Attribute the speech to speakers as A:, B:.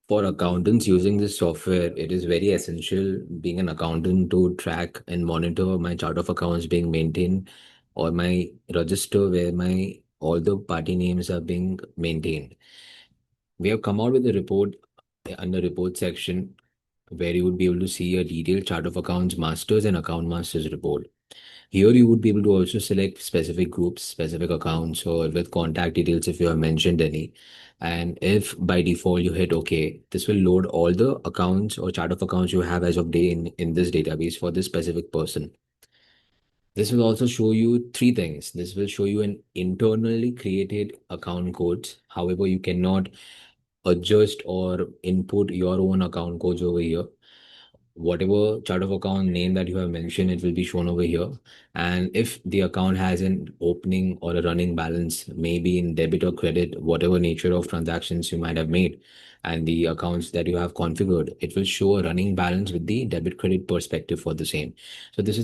A: For accountants using this software, it is very essential being an accountant to track and monitor my chart of accounts being maintained or my register where my all the party names are being maintained. We have come out with a report under report section where you would be able to see a detailed chart of accounts masters and account masters report. Here you would be able to also select specific groups, specific accounts, or with contact details if you have mentioned any. And if by default you hit OK, this will load all the accounts or chart of accounts you have as of day in this database for this specific person. This will also show you three things. This will show you an internally created account codes. However, you cannot adjust or input your own account codes over here. Whatever chart of account name that you have mentioned, it will be shown over here. And if the account has an opening or a running balance, maybe in debit or credit, whatever nature of transactions you might have made, and the accounts that you have configured, it will show a running balance with the debit credit perspective for the same. So this is